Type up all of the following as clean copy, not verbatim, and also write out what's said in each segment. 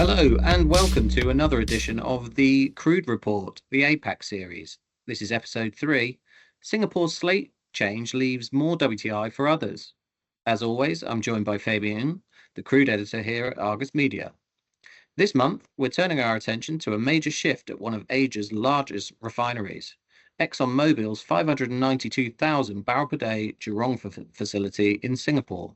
Hello, and welcome to another edition of the Crude Report, the APAC series. This is episode 3. Singapore's slate change leaves more WTI for others. As always, I'm joined by Fabian, the crude editor here at Argus Media. This month, we're turning our attention to a major shift at one of Asia's largest refineries, ExxonMobil's 592,000 barrel per day Jurong facility in Singapore.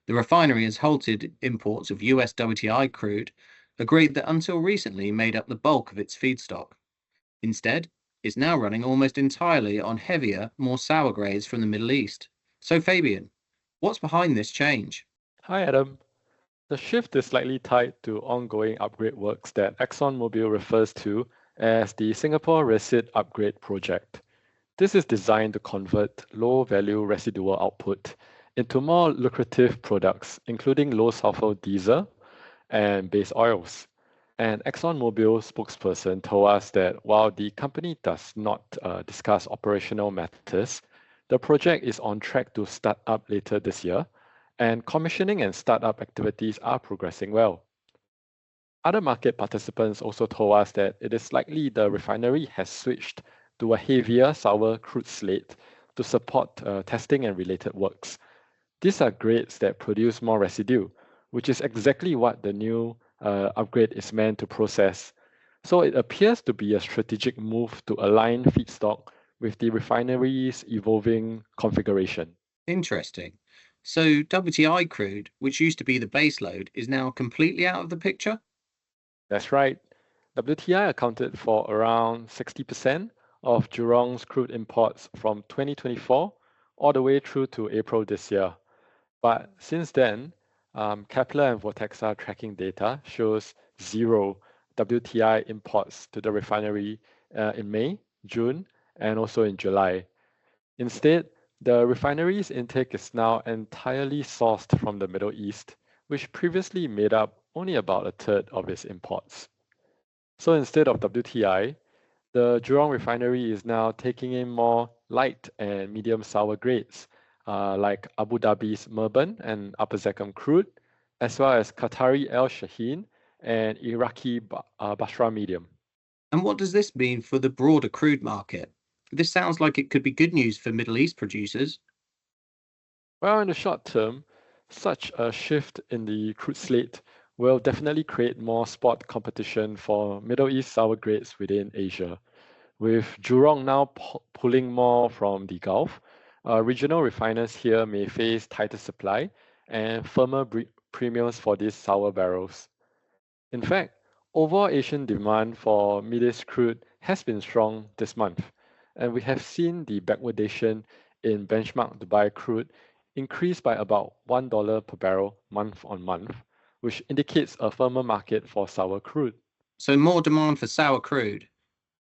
The refinery has halted imports of US WTI crude, a grade that until recently made up the bulk of its feedstock. Instead, it's now running almost entirely on heavier, more sour grades from the Middle East. So, Fabian, what's behind this change? Hi Adam. The shift is likely tied to ongoing upgrade works that ExxonMobil refers to as the Singapore Resid Upgrade Project. This is designed to convert low-value residual output into more lucrative products, including low-sulfur diesel and base oils. An ExxonMobil spokesperson told us that while the company does not discuss operational matters, the project is on track to start up later this year, and commissioning and startup activities are progressing well. Other market participants also told us that it is likely the refinery has switched to a heavier sour crude slate to support testing and related works. These are grades that produce more residue, which is exactly what the new upgrade is meant to process. So it appears to be a strategic move to align feedstock with the refinery's evolving configuration. Interesting. So, WTI crude, which used to be the baseload, is now completely out of the picture? That's right. WTI accounted for around 60% of Jurong's crude imports from 2024 all the way through to April this year. But since then, Kepler and Vortexa tracking data shows zero WTI imports to the refinery in May, June, and also in July. Instead, the refinery's intake is now entirely sourced from the Middle East, which previously made up only about a third of its imports. So instead of WTI, the Jurong refinery is now taking in more light and medium sour grades, like Abu Dhabi's Murban and Upper Zakum crude, as well as Qatari El Shaheen and Iraqi Basra medium. And what does this mean for the broader crude market? This sounds like it could be good news for Middle East producers. Well, in the short term, such a shift in the crude slate will definitely create more spot competition for Middle East sour grades within Asia. With Jurong now pulling more from the Gulf, regional refiners here may face tighter supply and firmer premiums for these sour barrels. In fact, overall Asian demand for Middle East crude has been strong this month, and we have seen the backwardation in benchmark Dubai crude increase by about $1 per barrel month on month, which indicates a firmer market for sour crude. So, more demand for sour crude.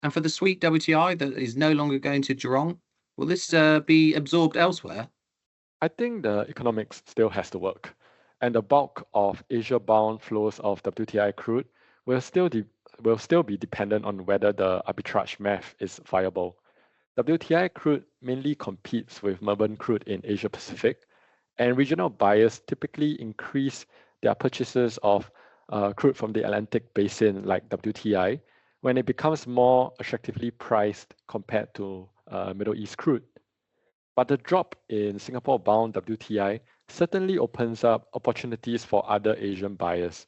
And for the sweet WTI that is no longer going to Jurong, will this be absorbed elsewhere? I think the economics still has to work, and the bulk of Asia-bound flows of WTI crude will still be dependent on whether the arbitrage math is viable. WTI crude mainly competes with Murban crude in Asia Pacific, and regional buyers typically increase their purchases of crude from the Atlantic basin like WTI when it becomes more attractively priced compared to Middle East crude. But the drop in Singapore-bound WTI certainly opens up opportunities for other Asian buyers.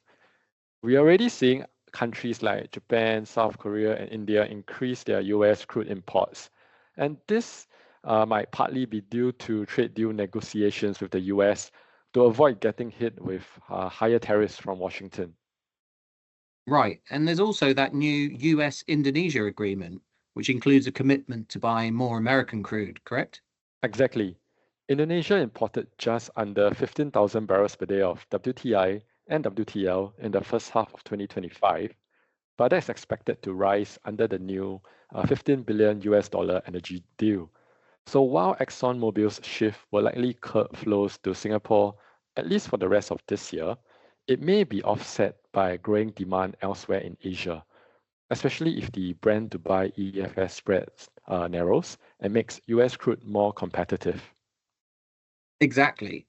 We are already seeing countries like Japan, South Korea, and India increase their US crude imports. And this might partly be due to trade deal negotiations with the US to avoid getting hit with higher tariffs from Washington. Right. And there's also that new US Indonesia agreement, which includes a commitment to buy more American crude, correct? Exactly. Indonesia imported just under 15,000 barrels per day of WTI and WTL in the first half of 2025, but that's expected to rise under the new 15 billion US dollar energy deal. So while ExxonMobil's shift will likely curb flows to Singapore, at least for the rest of this year, it may be offset by growing demand elsewhere in Asia, especially if the Brent Dubai EFS spread narrows and makes US crude more competitive. Exactly.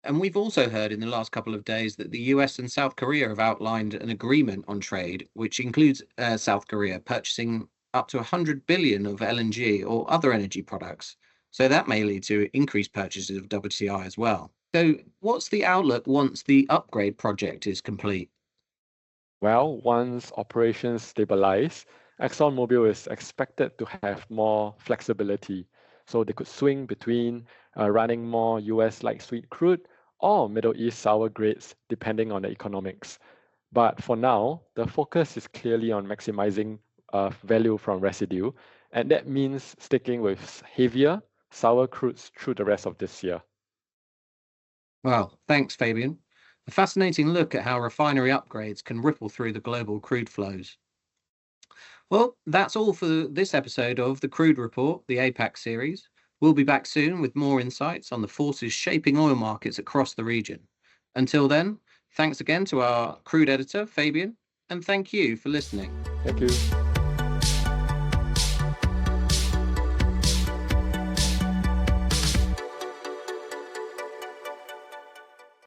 And we've also heard in the last couple of days that the US and South Korea have outlined an agreement on trade, which includes South Korea purchasing up to 100 billion of LNG or other energy products. So that may lead to increased purchases of WTI as well. So, what's the outlook once the upgrade project is complete? Well, once operations stabilize, ExxonMobil is expected to have more flexibility. So they could swing between running more US light sweet crude or Middle East sour grades, depending on the economics. But for now, the focus is clearly on maximizing value from residue, and that means sticking with heavier, sour crudes through the rest of this year. Well, thanks, Fabian. A fascinating look at how refinery upgrades can ripple through the global crude flows. Well, that's all for this episode of the Crude Report, the APAC series. We'll be back soon with more insights on the forces shaping oil markets across the region. Until then, thanks again to our crude editor, Fabian, and thank you for listening. Thank you.